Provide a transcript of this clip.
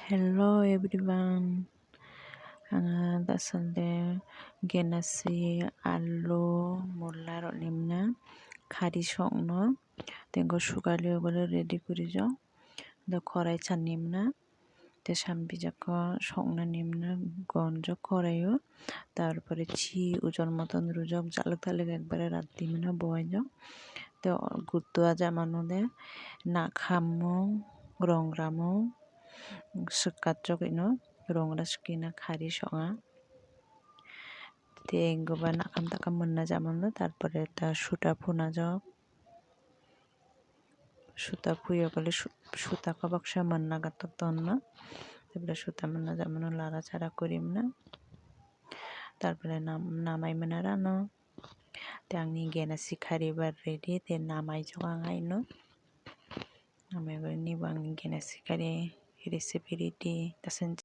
Hello everyone. Dasalde genasi alu mulla nimna khari songno tengo sugali ogole ready korijo the khorai chan nimna te sambijako songna nimna gonjo khoraio তারপরে ছি ওজন মতন রুজক জালুক তালুক একবারে রাত দিমিনা বয়জক তো গুত্তুয়া জামানো দে না খামো রংরামো sukatjok ino rongra skina khari songa te goba nakam takam munna jamano tarpore ta suta phuna jok suta phuyo gole suta ko baksa munna gatok tonno তারপরে সুতা মান্না জামানো লাড়াচাড়া করিম না তারপরে নামাই মোনা রানো তে आंनि गेनासि खारि बार रेडि ते नामाय जग आंहायनो नामाय निबो आंनि गेनासि खारि रेसिपि रेडि दासान